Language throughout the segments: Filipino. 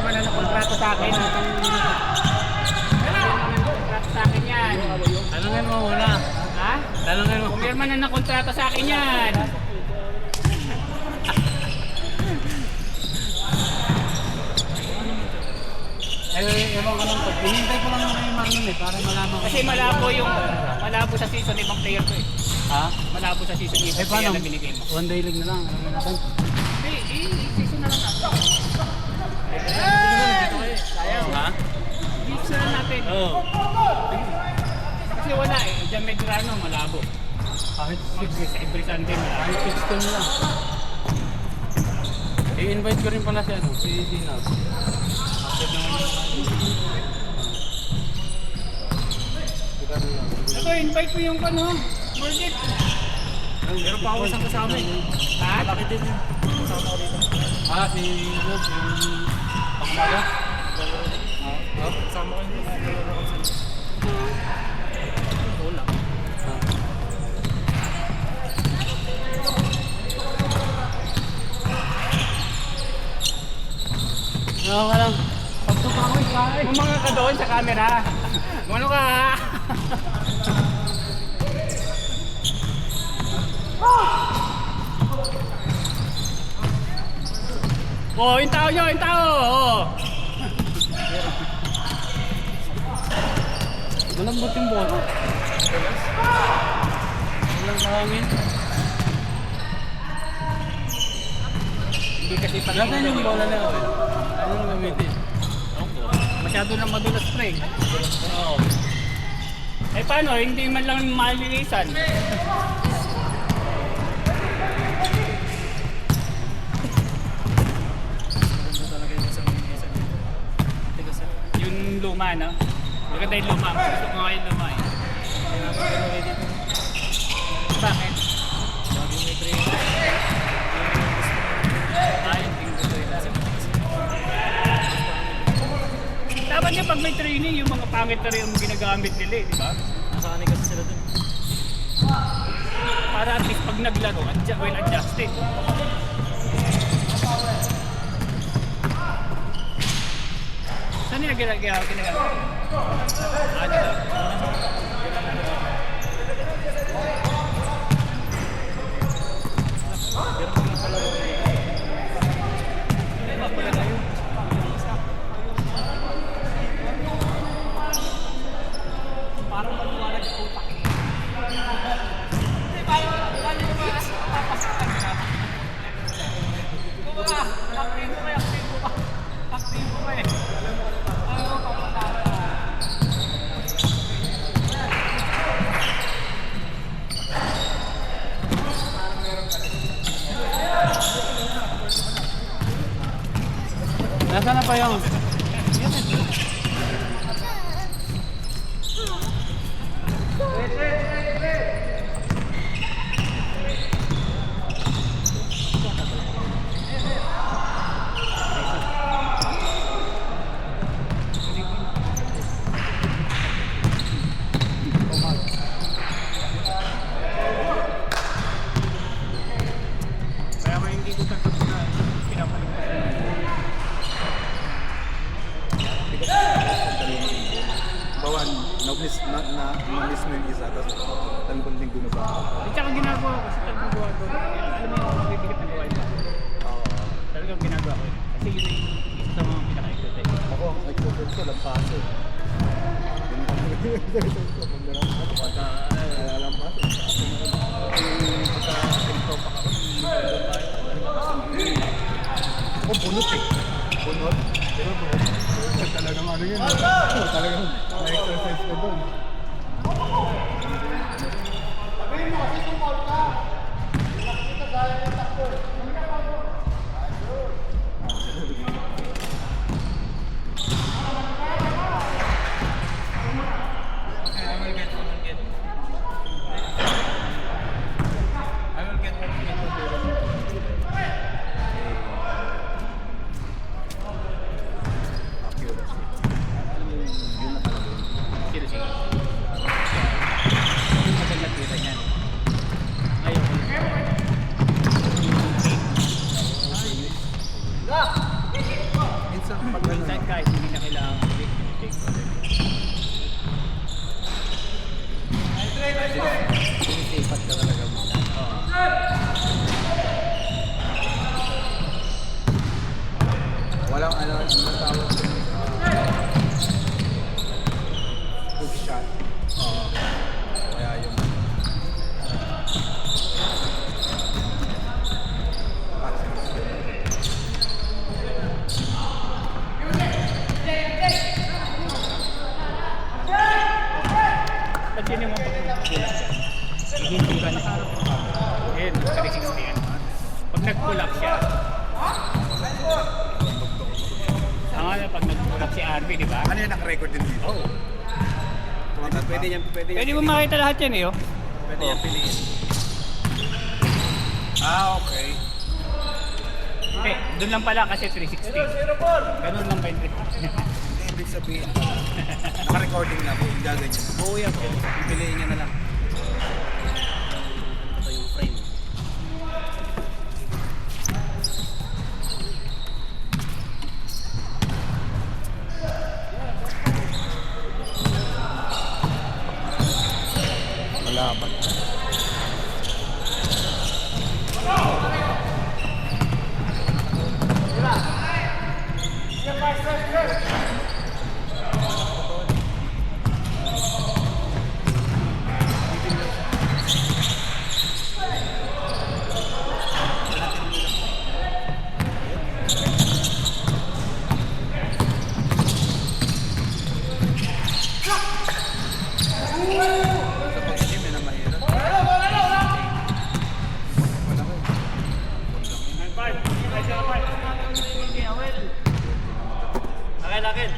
naman na kontrata sa akin. Kontrata sa akin yan. Tanungin mo muna. Ha? Tanungin mo. Pumirma na ng kontrata sa akin yan. Ewan ko lang po. Hinintay ko lang naman yung Marlon eh, para malaman ko. Kasi malabo sa season ibang player ko eh. Ha? Malabo sa season ibang player na binigay mo. One day league na lang. Ano natin? Season na lang natin. Sayang. Ha? Season na natin. Oo. Kasi wala eh. Diyan medyo malabo. Kahit Every Sunday malabo. kahit 16 lang. I-invite ko rin pala si Dinaw. Ito, invite mo yung ano, Morgan. Meron pa ako isang kasama eh. Ha? Malaki din yun. Kasama ko dito. Si Rob, yung Pangmaga. Kasama ko yun. Wala. Oo ka lang. Pagtupa ko ikaw. Mga ka doon sa camera. Ano ka ha? Oh, yung tao nyo, yung tao! Oh. Malambot yung bola. Walang kahangin. Hindi kasi pag Nasaan yung bola na natin? Ano nang gamitin? masyado na madulas pre. Oo. Eh paano, hindi man lang malilisan. Yung luma, no? Maganda yung luma. Gusto ko nga yung luma eh. Bakit? Dapat niya pag may training, yung mga pangit na rin yung ginagamit nila eh, di ba? Nasanay kasi sila dun. Para at least pag naglaro, well adjusted. Saan nila ginagamit? Parang maliwanag yung utak eh. Hindi, parang papasakan ka. Kumbaga, active mo eh. Active mo eh. Ano, papasakan. Nasaan na pa yung? Kaya mo hindi ko tanggap na pinapalit. Bawan, na-miss mo yung isa, tapos talbang linggo na ba? At saka ginagawa ko sa paggawa ko. Alam mo yung bibigit ng gawain ba? Talagang ginagawa ko yun. Kasi yun yung isa sa mga pinaka-exercise. Ako, ang exercise ko, lampaso. Pagka lampaso, ako bunot eh. Bunot? Pero bunot. Talagang ano yun. Talagang na-exercise ko doon. Accuracy. Yun na talaga yun. shot. Kaya yung Pagkinin mo pag hindi ka na ayun, 360 yan. Pag nag-pull up siya, ang ano, pag nag-pull up si RB, di ba? ano yung naka-record din dito? Oo. Pwede yan, Pwede mo makita lahat yan eh, oh. Pwede yan piliin. Ah, okay. Hindi, doon lang pala kasi 360. Ganun lang ba yung 360? Hindi, ibig sabihin, naka-recording na po, gaganyan. Oo yan. Pipiliin niya na lang. Ito yung frame. Malaban. Sa pag-gym, yun ang mahirap. Akin.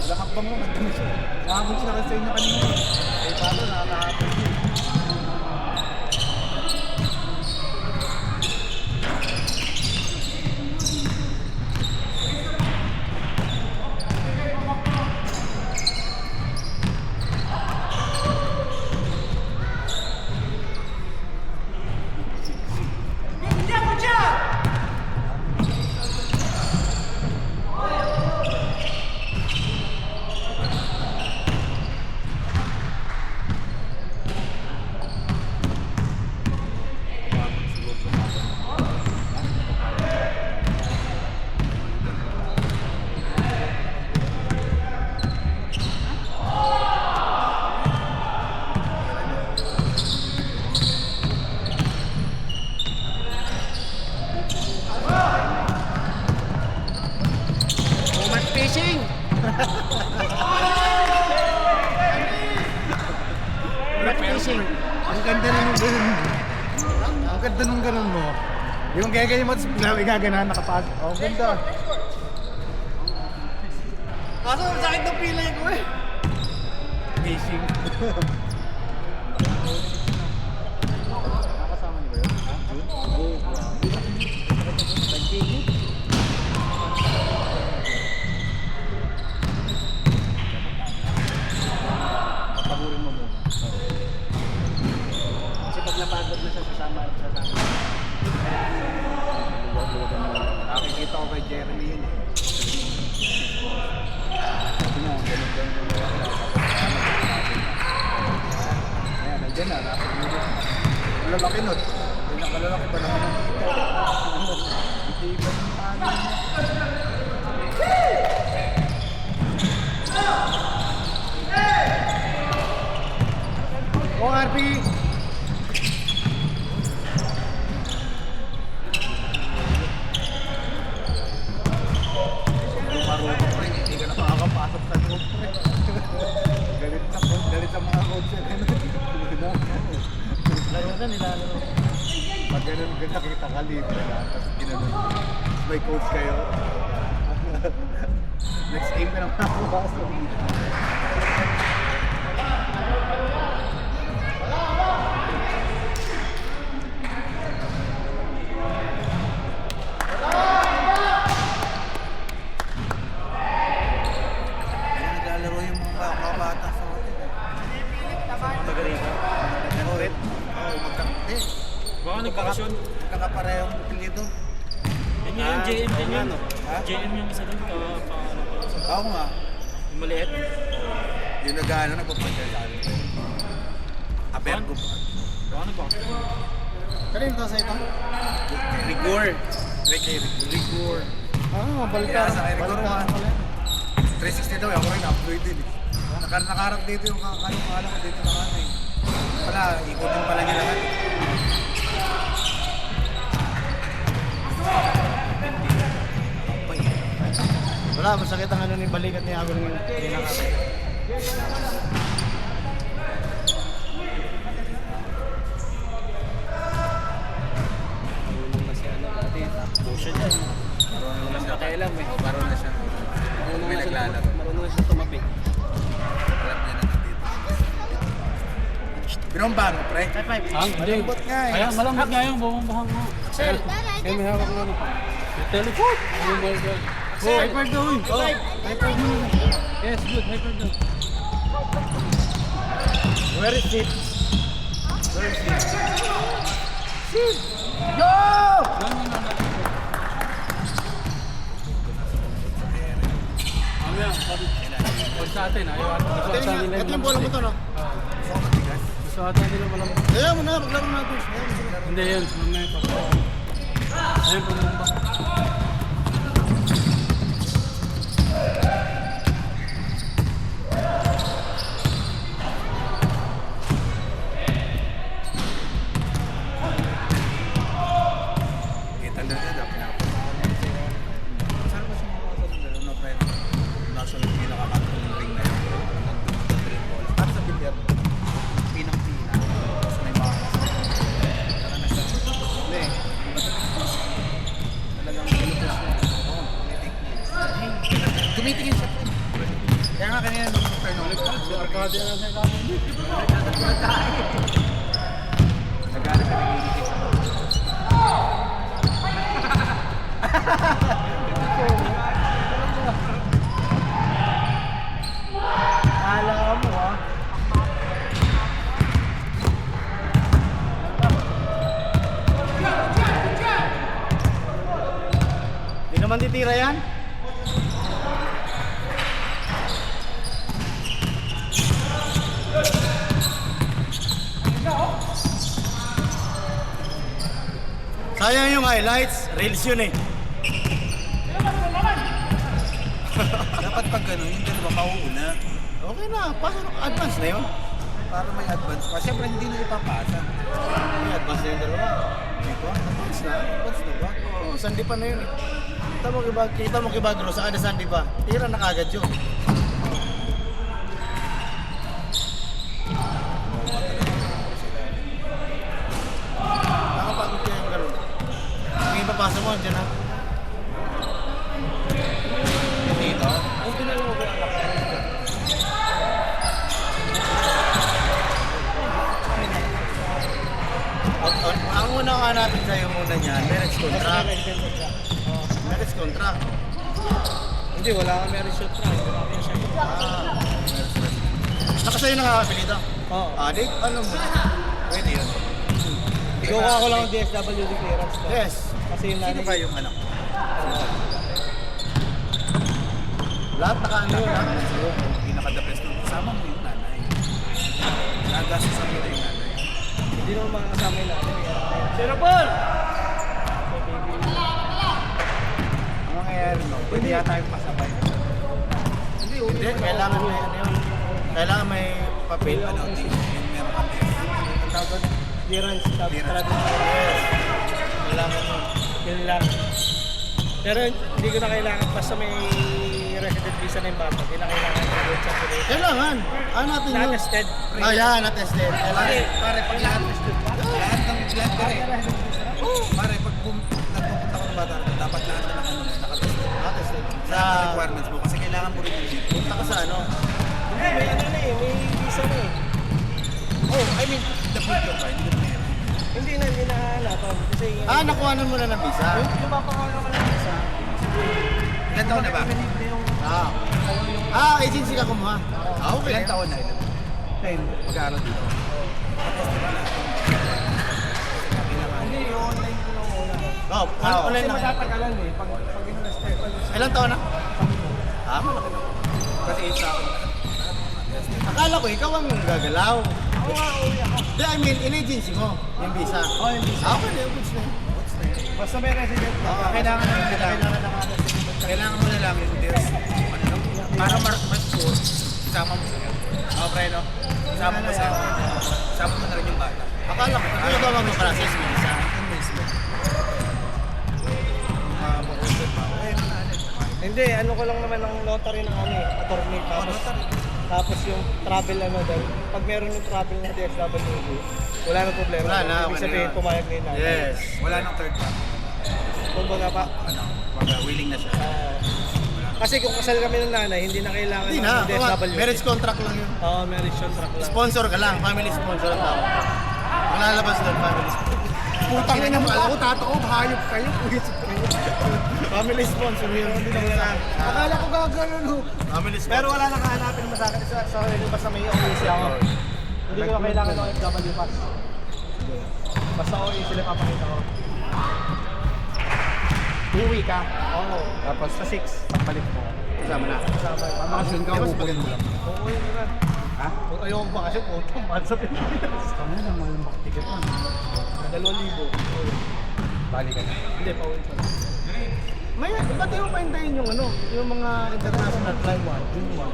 Lakakbang mo, nagdamis siya. Nakabot siya kasi sa inyo kanina. Eh, paano nakakapit yun? Ang ganda nung ganun mo. Ang ganda nung ganun mo. Yung gagawin mo, tapos bigla gaganahan nakapasok. Oh, ang ganda. Kaso, sakit ng pilay ko eh. Fishing. napagod na siya sasama. Nakikita ko kay Jeremy yun eh. Sabi niya, ganun yung wala. Ayan, nandiyan na. Malalaki nun. Pinakalalaki pa naman ng dito. Hindi ba yung paano niya? O, RP! Marunong rin, hindi ka na makakapasok sa loob. Galit sa mga coach yan. Laro na nilalaro. Pag ganun ka nakita ka libre na, tapos ginanon. May coach kayo. Next game ka na makakapasok. Naglalaro yung mga bata sa hotel. Taga-rito. Nag-red? Oo, magkakapit. Baka nagkakasyon. Kakaparehong apelyido. Yan yung JM din yun. Ha? JM yung isa dun. Oo nga. Yung maliit. Yung nag-ano, nagpapadya sa akin. Abergo pa. Baka nagkakasyon. Kanino to sa ito? Rigor. Rigor. Ah, Kaya sa akin, Rigor balita. nga. 360 daw, ako rin upload din eh. Nakaharap dito yung kakayong alam ko dito na kanya eh. Wala, ikutin pala niya lahat. Wala, masakit ang ano ni balikat ni Agong yung pinaka. Marunong na siya dati. Motion yan. Marunong na siya. Pakialam eh. Marunong na siya. May naglalaro. Marunong na siya tumabi. Alam niya na nandito. Binomba mo, pre. Malambot nga eh. Kaya malambot nga yung bumubahang mo. Kaya may hawak na ano. Teleport! Oh my God. High five daw yun. High five mo. Yes, good. High five daw. Where is it? Where is it? No, no, no, no. Mamaya, sabi. Huwag sa atin, ayaw atin. Gusto ata nila Ito yung bola mo to, no? Gusto ata nila malambot. Ayaw mo na, maglaro natin. Hindi yun. Mamaya pa. Ayun po naman ba? Kita na niya, dapat saan ba siya makakasal ng gano'n na friend? National pinakakatulang ring na yun. Nag-dream ball. At sa bilyar, pinang-pina. Tapos may mga tara na siya. Hindi. Talagang pinupos niya. Oo, may technique. Tumitingin siya. Kaya nga kanina nung super nung Si Arcadia na sa kami. nag-aaral ka nag-iigit sa Alam mo, ha? Di naman titira yan? Sayang yung highlights, reels yun eh. dapat pag gano'n, yung dalawa mauuna. Okay na, pasok advance na yun. Para may advance pa. Siyempre hindi na ipapasa. May advance na yung dalawa. Di ba? Advance na? Advance na ba? Oo, sandi pa na yun eh. Kita mo kay Bagro, sa ada sandi pa. Tira na kagad yun. Nakapagod kayo yung gano'n. Kung ipapasa mo, dyan ha. Dito? Kung pinalo mo ko yung anak. Ang una nga natin sa'yo muna niyan, marriage contract. Marriage contract. Hindi, wala kami rin shot track. Wala kami siya. Nakasayo na kakapilita. Oo. Adik, alam mo. Pwede yun. Kuha ko lang ang DSWD clearance ko. Yes. Kasi yung Sino nanay. ba yung anak? Lahat naka-ano yun, ha? Pinaka-the best nung kasama mo yung nanay. Nagastos sa nila yung nanay. Hindi naman makakasama yung nanay. Sir Paul! Ang mangyayari no, pwede yata yung pasabay. Hindi, kailangan may ano yun. Kailangan may papel. Ano, yung meron kami. Clearance. Clearance. Yes. Kailangan mo. Yun lang. Pero hindi ko na kailangan basta may resident visa na yung bata. Hindi na kailangan yung sa kulit. Kailangan. Ano natin yun? Na-tested. Ah, yan, na-tested. Kailangan. Pare, pag lahat pare, pag nagpupunta ko ng bata, dapat lahat na ng ano, nakatested. Na-tested. Sa requirements mo, kasi kailangan mo rin yung jeep. Punta ka sa ano? Hindi, may ano na eh. May visa na eh. Oh, I mean, the future pa, hindi ko na yan. Hindi na hanapan. Kasi Ah, nakuhanan mo na ng visa? yung papakawa ka lang visa. Ilan taon na ba? Ah, agency ka kumuha. Ah, okay. Ilan taon na? 10. Mag-aaral dito. Hindi, yung online ko lang muna. Oh, Kasi na. matatagalan eh. Pag in-step. Ilang taon na? Ah, malaki na. Kasi sa akin, Akala ko ikaw ang gagalaw. Oo nga, uwi ako. Hindi, I mean, in-agency mo, yung visa. Oo, yung visa. Ah, okay na, goods na. Basta may resident ka. kailangan na kailangan mo na lang yung deals. Ano lang, para ma-score, isama mo sa'yo. Oo, pre, no? Isama mo sa'yo. Isama mo na rin yung bata. Akala ko, ano ba mag-process mo visa? Hindi, ano ko lang naman ang notary ng ano eh, attorney. Tapos yung travel ano daw, pag meron yung travel na DSWD, wala nang problema. Wala na, Ibig okay sabihin, na. pumayag na yun natin. Yes. Wala nang third party. Kumbaga pa. Ano, pag willing na siya. Kasi kung kasal kami ng nanay, hindi na kailangan Hindi ng na, DSWD. marriage contract lang yun. Oo, marriage contract lang. Sponsor ka lang, family sponsor ang tawag. Malalabas doon, family sponsor. Putang ina mo ako, tato ko, hayop kayo, puwisip kayo. Family sponsor yun. Hindi naman na. Akala ko gagano, no? Family sponsor. Pero wala nang hahanapin mo sa akin sa sarili basta may OEC ako. Hindi ko na kailangan ng FW pass. Basta OEC sila papakita ko. Uwi ka. Oo. Tapos Sa 6. pagbalik mo. Kasama na. Kasama. Bakasyon ka, upuin mo lang. Oo, yun na. Ha? Kung ayaw kong bakasyon, utang mahal sa Pilipinas. Kami na, mga ticket mo. 2,000. Bali ka na. Hindi, pauwi ko. May, ba't yung pahintayin yung ano? Yung mga international flight 1, June 1.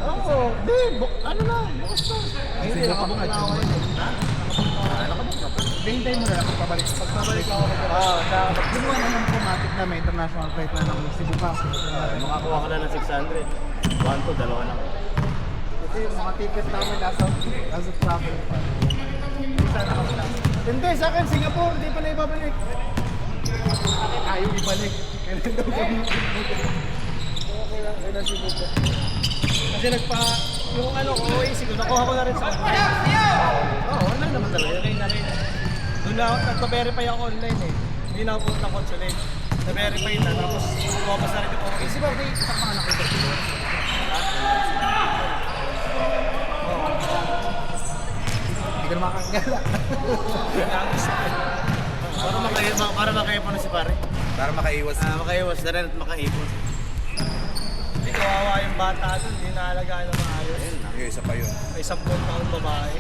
Oo, di, ano na, bukas na. Ay, hindi, nakabuk na ako. Ha? Nakabuk na po. Hintayin mo na lang pagpabalik. Pagpabalik ako. Sa June 1 naman automatic na may international flight na ng Cebu pa. Makakuha ka na ng 600. 1 to, dalawa lang. Kasi yung mga ticket namin nasa travel pa. Sana kami lang. Hindi, sa akin, Singapore, hindi pa na ibabalik. Ayaw ibalik. Kailan daw kami okay lang, kailan si Buko. Kasi yung ano, OEC ko, nakuha ko na rin sa online. Oo, online naman talaga. Online na rin. Doon na, nagpa-verify ako online eh. Hindi na ako punta ng consulate. Na-verify na, tapos lumabas na rin yung OEC. Kasi ba, may isang mga nakita ko. Hindi ka na makakagala. Para makaipon na si pare. Para makaiwas. Makaiwas na rin at makaipon. Hindi kawawa yung bata doon, hindi naalagaan na maayos. Yung isa pa yun. May 10 taon babae.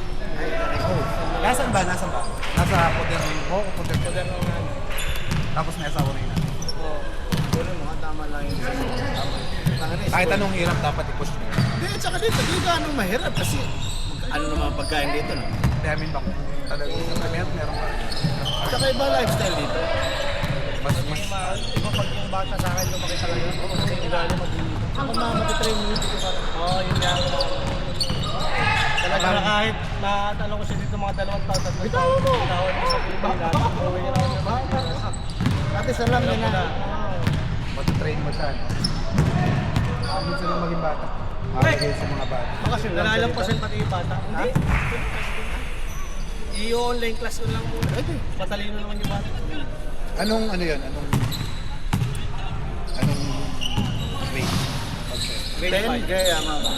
Nasaan ba? Nasaan ba? Nasa Poder. Oo, Poder. Poder ng ano. Tapos may asawa rin na. Oo. Kunin mo, tama lang yun. Kahit anong hirap dapat i-push mo. Hindi, tsaka dito, hindi ka anong mahirap kasi ano naman pagkain dito, no? I mean, bako talagang meron pa rin. Tsaka iba lifestyle dito. Mas, Iba pag yung bata sa akin lumaki talaga. Oo, kasi ilalim mag-iinit. Kapag matitrain mo, hindi ko parang, oo, yun nga. Talaga na kahit natanong ko siya dito mga 2 taon, 3 taon. Bitawan mo! Bitawan mo sa Pilipinas. Uuwi na ako ng Pilipinas. Dati sa lang Alam mo na. matitrain mo siya. Minsan lang maging bata. Makakagay sa mga bata. bakasyon lang. Nalalampasan pati yung bata. Hindi. I-online class ko lang muna. Matalino naman yung bata. Anong ano yun? Anong grade? Okay. Grade 10, 5. kaya mama.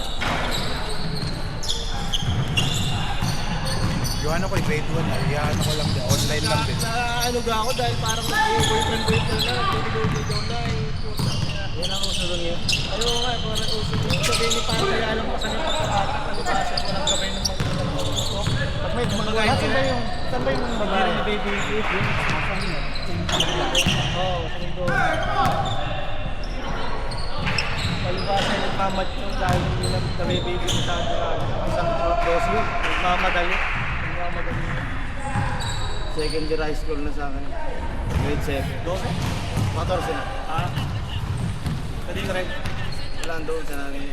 Yung ano ko, grade 1, ano ko lang din, online lang din. Ano ga ako dahil parang boyfriend na, nagbibigaw na eh. Yan ang uso doon yun. Ayaw nga, parang uso doon. Sabihin ni Papa, kaya alam ko saan yung pagkakatak, ano ba siya, walang gabay ng magulang ko. Pag may mga saan ba yung Hindi babae? rin ni Baby Gift. Oo, segundo. Palibasa yung nagmamat yung dahil hindi na Baby Gift sa isang dos yun. Nagmamadali. Nagmamadali. Second year high school na sa akin. Grade 7. 12? 14 na. Ah. Pwede ka rin. Wala doon sa namin.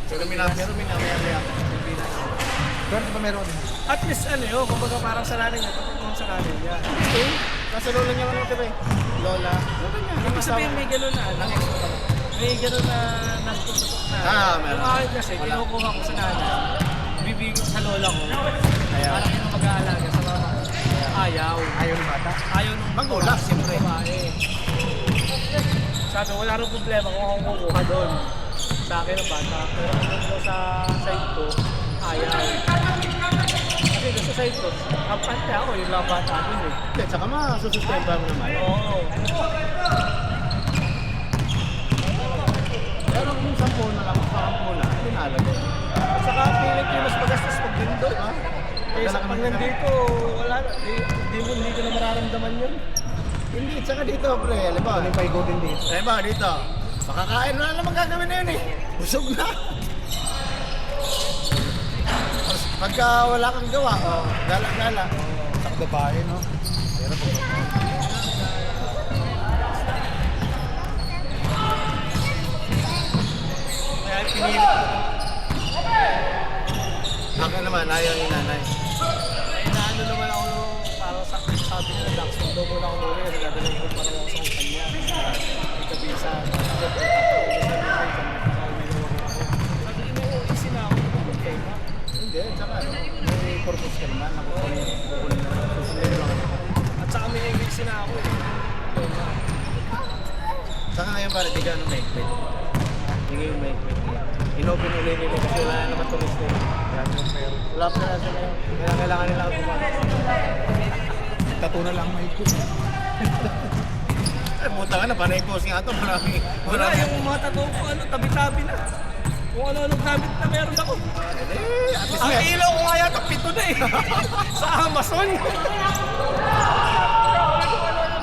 Pero minamaya-maya. Pero pa meron. At least ano yun, kumbaga parang sa nanay niya, tapos kung sa nanay niya. Eh, nasa lola niya ano ito ba eh? Lola. Ibig sabihin may gano'n na, may gano'n na nagtututok na. Meron. Yung akin kasi, kinukuha ko sa nanay, bibigyan ko sa lola ko. Parang yung mag-aalaga sa mama ko. Ayaw. Ayaw ng bata. Ayaw nung Magulang, siyempre. babae. Sabi, wala rin problema kung akong kukuha doon. Sa akin ang bata. Pero kung doon sa side ko, ayaw. Kasi doon sa side ko, kampante ako, yung lang bata doon eh. Hindi, tsaka masusustenta mo naman. Oo. Pero kung 10 na lang, 10 na, pinalaga. At saka pilit yung mas magastos pag dindo, ha? Eh, sa pag nandito, wala na. Hindi ko na mararamdaman yun. Hindi, tsaka dito, pre. Alam ba? Ano yung paigotin dito? Alam ba, dito. Makakain na naman gagawin na yun eh. Busog na. Tapos pagka wala kang gawa, gala-gala. Sa babae, no? Meron po. Kaya pinilit ko. Ako naman, ayaw ni nanay. Ay, naano naman ako para sa sabi niya, Dax, daw muna ako muli kasi dadalhin ko parang ako sa kumpanya. May kabisa. Sabi niya, oo, easy na ako. Okay na. Hindi, tsaka may purpose ka naman. Kukunin na. Susundin lang ako. At saka may easy na ako eh. Okay na. Saka ngayon pare, di ka ano maigpit. Hindi yung maigpit. Inopen ulit nila kasi wala na naman turista eh. Wala pa na sila yun. Kailangan nila ako pumasok. Tattoo na lang may ikot. Ay, puta ka na, panay ko nga ito. Marami. Wala, yung mga tattoo ko, ano, tabi-tabi na. Kung ano-anong gamit na meron ako. Eh, at least Ang may... ilaw ko nga yata, 7 na eh. Sa Amazon.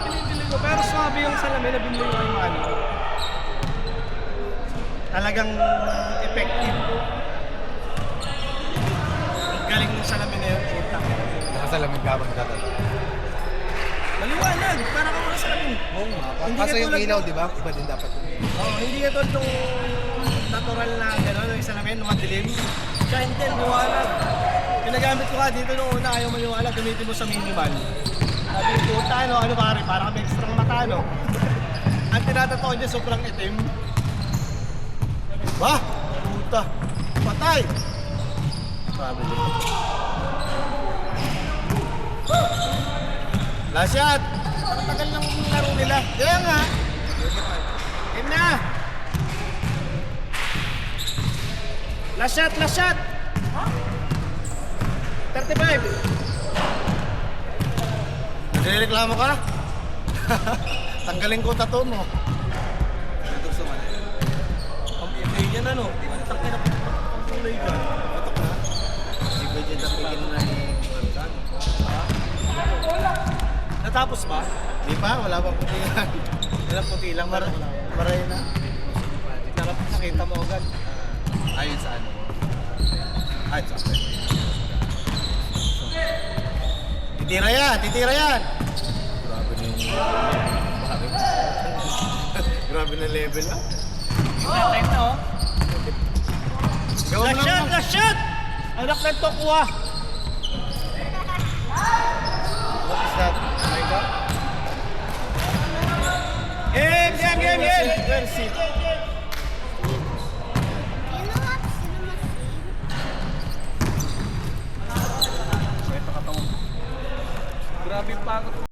Binibili ko. Pero swabe yung salamin na binili ko yung ano. Talagang effective. Ang galing ng salamin na yun. Puta. Nakasalamin gabang dati. Maliwanag. Para ka mga salamin. Oo nga. Hindi Kaso yung katulad ilaw, ng- di ba? Iba din dapat. Oh, hindi ka doon nung natural na gano'n, yung salamin, nung madilim. Siya hindi, liwanag. Pinagamit ko ka dito nung una, ayaw maliwanag, gamitin mo sa minimal. Sabi ko, ano pare, parang kami extra mata, no? Ang tinatataon niya, sobrang itim. Bah! Puta! Patay! Sabi dito. Last shot! Ang tagal ng laro nila. Kaya nga! Game na! Last shot, last shot! 35! Nagreklamo ka? Tanggalin ko tattoo mo. Gusto man. Ang play niya na, no? Takin na ang kulay ka. Patok na. Si Bridget ang bigyan na ni Juan. Natapos ba? Di pa, wala pang putihan. Walang puti lang, Maray na. nakita mo agad. Ayun sa ano. Ayun sa akin. Titira yan! Titira yan! Grabe na yung... Grabe na level ah. Time na, oh. Gawin Last mo shot, lang. last shot! Anak ng tokwa. What is that? Oh my God. Game! Where is it? Grabe yung pagod.